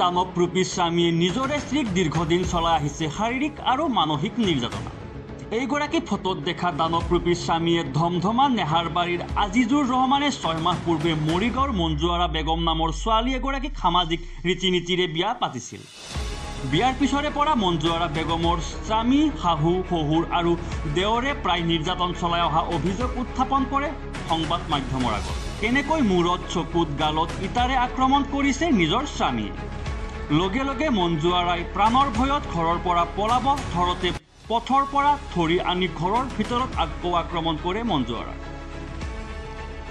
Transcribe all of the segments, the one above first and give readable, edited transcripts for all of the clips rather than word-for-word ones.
দানৱৰূপী স্বামীয়ে নিজৰে স্ত্ৰীক দীৰ্ঘদিন চলাই আহিছে শাৰীৰিক আৰু মানসিক নিৰ্যাতনা। এইগৰাকী ফটোত দেখা দানৱৰূপী স্বামীয়ে ধমধমা নেহাৰবাৰীৰ আজিজুৰ ৰহমানে 6 মাহ পূৰ্বে মৰিগাঁৱৰ মঞ্জুৱাৰা বেগম নামৰ ছোৱালী এগৰাকীক সামাজিক ৰীতি নীতিৰে বিয়া পাতিছিল। বিয়াৰ পিছৰে পৰা মঞ্জুৱাৰা বেগমৰ স্বামী, শাহু, শহুৰ আৰু দেৱৰে প্ৰায় নিৰ্যাতন চলাই অহা অভিযোগ উত্থাপন কৰে সংবাদ মাধ্যমৰ আগত। কেনেকৈ মূৰত, চকুত, গালত ইটাৰে আক্ৰমণ কৰিছে নিজৰ স্বামীয়ে। লগে লগে মঞ্জুৱাৰাই প্ৰাণৰ ভয়ত ঘৰৰ পৰা পলাব ধৰোঁতে পথৰ পৰা ধৰি আনি ঘৰৰ ভিতৰত আকৌ আক্ৰমণ কৰে মঞ্জুৱাৰা।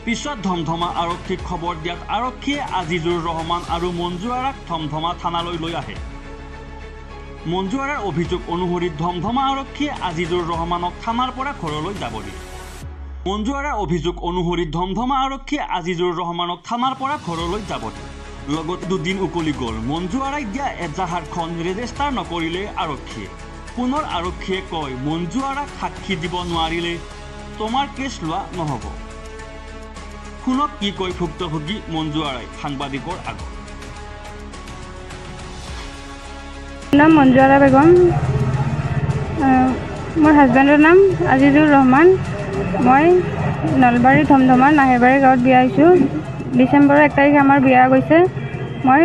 পিছত ধমধমা আৰক্ষীক খবৰ দিয়াত আৰক্ষীয়ে আজিজুৰ ৰহমান আৰু মঞ্জুৱাৰাক ধমধমা থানালৈ লৈ আহে। মঞ্জুৱাৰাৰ অভিযোগ অনুসৰি ধমধমা আৰক্ষীয়ে আজিজুৰ ৰহমানক থানাৰ পৰা ঘৰলৈ যাব দিয়ে। মঞ্জুৱাৰাৰ অভিযোগ অনুসৰি ধমধমা আৰক্ষীয়ে আজিজুৰ ৰহমানক থানাৰ পৰা ঘৰলৈ যাব দিয়ে। লগতে 2 দিন উকলি গ'ল। মঞ্জুৱাৰাই দিয়া এজাহাৰখন ৰেজিষ্টাৰ নকৰিলে আৰক্ষীয়ে। পুনৰ আৰক্ষীয়ে কয়, মঞ্জুৱাৰাক সাক্ষী দিব নোৱাৰিলে তোমাৰ কেছ লোৱা নহ'ব। শুনক কি কয় ভুক্তভোগী মঞ্জুৱাৰাই সাংবাদিকৰ আগত। নাম মঞ্জুৱাৰা বেগম, মোৰ হাজবেণ্ডৰ নাম আজিজুৰ ৰহমান। মই নলবাৰী ধমধমাৰ নাহেৰবাৰী গাঁৱত বিয়া হৈছোঁ। ডিচেম্বৰৰ 1 তাৰিখে আমাৰ বিয়া গৈছে। মই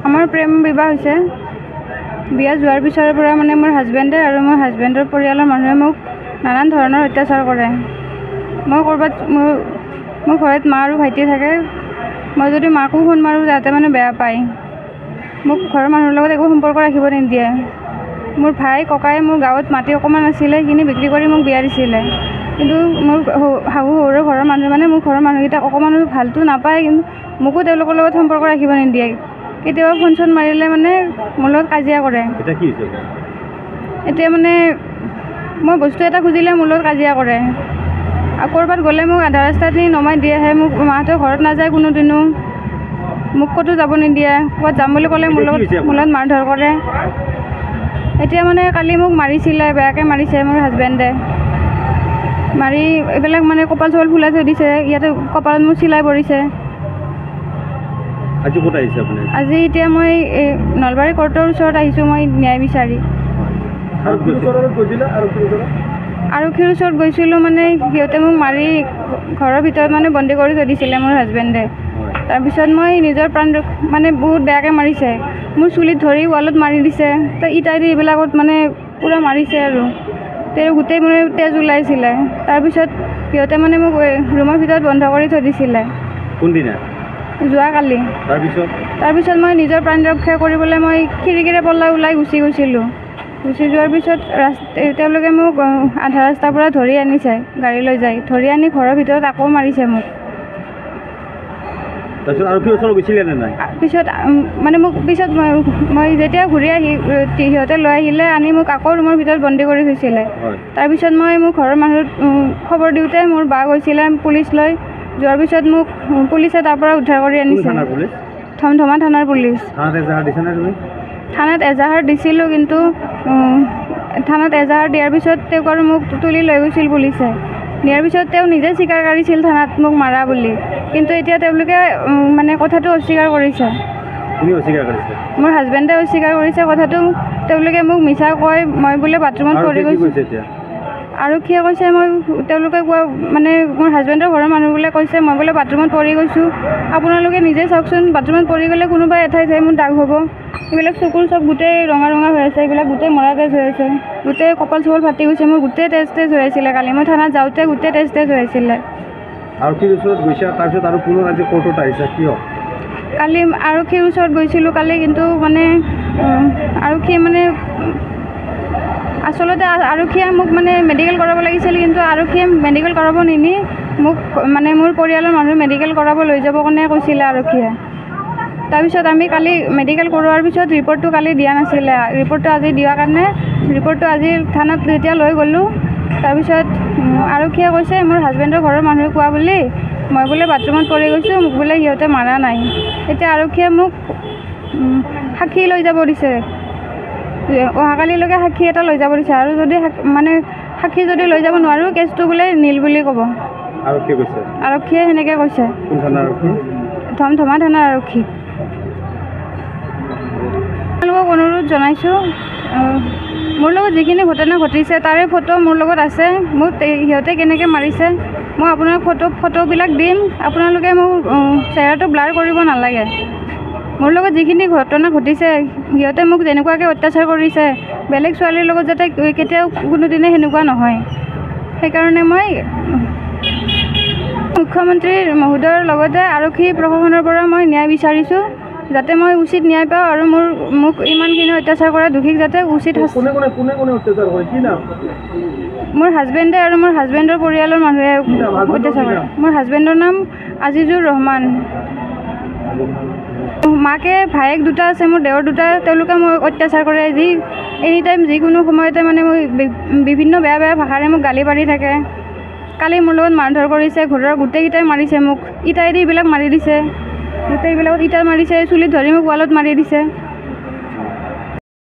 আমাৰ প্ৰেম বিবাহ হৈছে। বিয়া যোৱাৰ পিছৰে পৰা মোৰ হাজবেণ্ডে আৰু মোৰ হাজবেণ্ডৰ পৰিয়ালৰ মানুহে মোক নানান ধৰণৰ অত্যাচাৰ কৰে। মই ক'ৰবাত মোৰ ঘৰত মা আৰু ভাইটি থাকে। মই যদি মাকো ফোন মাৰোঁ তাতে বেয়া পায়। মোক ঘৰৰ মানুহৰ লগত একো সম্পৰ্ক ৰাখিব নিদিয়ে। মোৰ ভাই ককাই মোৰ গাঁৱত মাটি অকণমান আছিলে, সেইখিনি বিক্ৰী কৰি মোক বিয়া দিছিলে। কিন্তু মোৰ শাহু শহুৰৰ ঘৰৰ মানুহে মোৰ ঘৰৰ মানুহকেইটাক অকণমানো ভালটো নাপায়, কিন্তু মোকো তেওঁলোকৰ লগত সম্পৰ্ক ৰাখিব নিদিয়ে। কেতিয়াবা ফোন চোন মাৰিলে মোৰ লগত কাজিয়া কৰে। এতিয়া মই বস্তু এটা খুজিলে মোৰ লগত কাজিয়া কৰে। ক'ৰবাত গ'লে মোক আধা ৰাস্তাত নমাই দিয়ে আহে। মোক মাহঁতৰ ঘৰত নাযায় কোনোদিনো, মোক ক'তো যাব নিদিয়ে। ক'ৰবাত যাম বুলি ক'লে মোৰ লগত মাৰধৰ কৰে। এতিয়া কালি মোক মাৰিছিলে, বেয়াকৈ মাৰিছে মোৰ হাজবেণ্ডে। মাৰি এইবিলাক কপাল চপাল ফুলাই থৈ দিছে। ইয়াতে কপালত মোৰ চিলাই পৰিছে। আজি ক'ত আহিছে আপুনি? আজি এতিয়া মই নলবাৰী কোৰ্টৰ ওচৰত আহিছোঁ, মই ন্যায় বিচাৰি। আৰক্ষীৰ ওচৰত গৈছিলোঁ, সিহঁতে মোক মাৰি ঘৰৰ ভিতৰত বন্দী কৰি থৈ দিছিলে মোৰ হাজবেণ্ডে। তাৰপিছত মই নিজৰ প্ৰাণ বহুত বেয়াকৈ মাৰিছে। মোৰ চুলিত ধৰি ৱালত মাৰি দিছে। তো ইটাইদি এইবিলাকত পূৰা মাৰিছে আৰু গোটেই তেজ ওলাইছিলে। তাৰপিছত সিহঁতে মোক ৰুমৰ ভিতৰত বন্ধ কৰি থৈ দিছিলে। কোনদিনা? যোৱাকালি। তাৰপিছত মই নিজৰ প্ৰাণ ৰক্ষা কৰিবলৈ মই খিৰিকীৰে পলাই ওলাই গুচি গৈছিলোঁ। গুচি যোৱাৰ পিছত তেওঁলোকে মোক আধা ৰাস্তাৰ পৰা ধৰি আনিছে, গাড়ী লৈ যায়। ধৰি আনি ঘৰৰ ভিতৰত আকৌ মাৰিছে মোক। তাৰপিছত আৰক্ষীৰ ওচৰত গৈছিলে নে নাই? পিছত মই যেতিয়া ঘূৰি আহি সিহঁতে লৈ আহিলে, আনি মোক আকৌ ৰুমৰ ভিতৰত বন্দী কৰি থৈছিলে। তাৰপিছত মই মোৰ ঘৰৰ মানুহক খবৰ দিওঁতে মোৰ বা গৈছিলে পুলিচ লৈ। যোৱাৰ পিছত মোক পুলিচে তাৰ পৰা উদ্ধাৰ কৰি আনিছে। ধমধমা থানাৰ পুলিচ। থানাত এজাহাৰ দিছিলোঁ, কিন্তু থানাত এজাহাৰ দিয়াৰ পিছত তেওঁক আৰু মোক তুলি লৈ গৈছিল পুলিচে। নিয়াৰ পিছত তেওঁ নিজে স্বীকাৰ কৰিছিল থানাত মোক মাৰা বুলি। কিন্তু এতিয়া তেওঁলোকে কথাটো অস্বীকাৰ কৰিছে। মোৰ হাজবেণ্ডে অস্বীকাৰ কৰিছে কথাটো। তেওঁলোকে মোক মিছা কয় মই বোলে বাথৰুমত পৰি গৈছোঁ। আৰক্ষীয়ে কৈছে তেওঁলোকে কোৱা মোৰ হাজবেণ্ডৰ ঘৰৰ মানুহবোৰে কৈছে মই বোলে বাথৰুমত পৰি গৈছোঁ। আপোনালোকে নিজে চাওকচোন, বাথৰুমত পৰি গ'লে কোনোবাই এঠাই মোৰ দাগ হ'ব। এইবিলাক চকুৰ চব গোটেই ৰঙা ৰঙা হৈ আছে, এইবিলাক গোটেই মৰা তেজ হৈ আছে, গোটেই কপাল চপাল ফাটি গৈছে। মোৰ গোটেই তেজ হৈ আছিলে। কালি মই থানাত যাওঁতে গোটেই তেজ হৈ আছিলে। আৰক্ষীৰ ওচৰত গৈছে, তাৰপিছত আৰু পুনৰ আজি কোৰ্টত আহিছে, কিয়? কালি আৰক্ষীৰ ওচৰত গৈছিলোঁ কালি, কিন্তু আৰক্ষীয়ে আচলতে আৰক্ষীয়ে মোক মেডিকেল কৰাব লাগিছিল, কিন্তু আৰক্ষীয়ে মেডিকেল কৰাব নিনি মোক মোৰ পৰিয়ালৰ মানুহ মেডিকেল কৰাব লৈ যাব কাৰণে কৈছিলে আৰক্ষীয়ে। তাৰপিছত আমি কালি মেডিকেল কৰোৱাৰ পিছত ৰিপৰ্টটো কালি দিয়া নাছিলে। ৰিপৰ্টটো আজি দিয়াৰ কাৰণে ৰিপৰ্টটো আজি থানাত যেতিয়া লৈ গ'লোঁ, তাৰপিছত আৰক্ষীয়ে কৈছে মোৰ হাজবেণ্ডৰ ঘৰৰ মানুহে কোৱা বুলি মই বোলে বাথৰুমত পৰি গৈছোঁ, মোক বোলে সিহঁতে মাৰা নাই। এতিয়া আৰক্ষীয়ে মোক সাক্ষী লৈ যাব দিছে। অহাকালিলৈকে সাক্ষী এটা লৈ যাব দিছে, আৰু যদি সাক্ষী যদি লৈ যাব নোৱাৰোঁ কেছটো বোলে নীল বুলি ক'ব। আৰক্ষীয়ে সেনেকৈ কৈছে। কোন থানাৰ আৰক্ষী? ধমধমা থানাৰ আৰক্ষী। আপোনালোকক অনুৰোধ জনাইছোঁ, মোৰ লগত যিখিনি ঘটনা ঘটিছে তাৰে ফটো মোৰ লগত আছে। মোক সিহঁতে কেনেকৈ মাৰিছে মই আপোনাক ফটোবিলাক দিম, আপোনালোকে মোৰ চেহেৰাটো ব্লাৰ কৰিব নালাগে। মোৰ লগত যিখিনি ঘটনা ঘটিছে, সিহঁতে মোক যেনেকুৱাকৈ অত্যাচাৰ কৰিছে, বেলেগ ছোৱালীৰ লগত যাতে কেতিয়াও কোনোদিনে সেনেকুৱা নহয়। সেইকাৰণে মই মুখ্যমন্ত্ৰী মহোদয়ৰ লগতে আৰক্ষী প্ৰশাসনৰ পৰা মই ন্যায় বিচাৰিছোঁ, যাতে মই উচিত ন্যায় পাওঁ আৰু মোক ইমানখিনি অত্যাচাৰ কৰা দোষীক যাতে উচিত মোৰ হাজবেণ্ডে আৰু মোৰ হাজবেণ্ডৰ পৰিয়ালৰ মানুহে অত্যাচাৰ কৰে। মোৰ হাজবেণ্ডৰ নাম আজিজুৰ ৰহমান। মাকে ভায়েক দুটা আছে, মোৰ দেৱৰ দুটা, তেওঁলোকে মোক অত্যাচাৰ কৰে। এনি টাইম যিকোনো সময়তে মানে মই বিভিন্ন বেয়া বেয়া ভাষাৰে মোক গালি পাৰি থাকে। কালি মোৰ লগত মাৰধৰ কৰিছে, ঘৰৰ গোটেইকেইটাই মাৰিছে মোক, ইটাইদি এইবিলাক মাৰি দিছে, গোটেইবিলাকত ইটা মাৰিছে, চুলিত ধৰি মোক ৱালত মাৰি দিছে।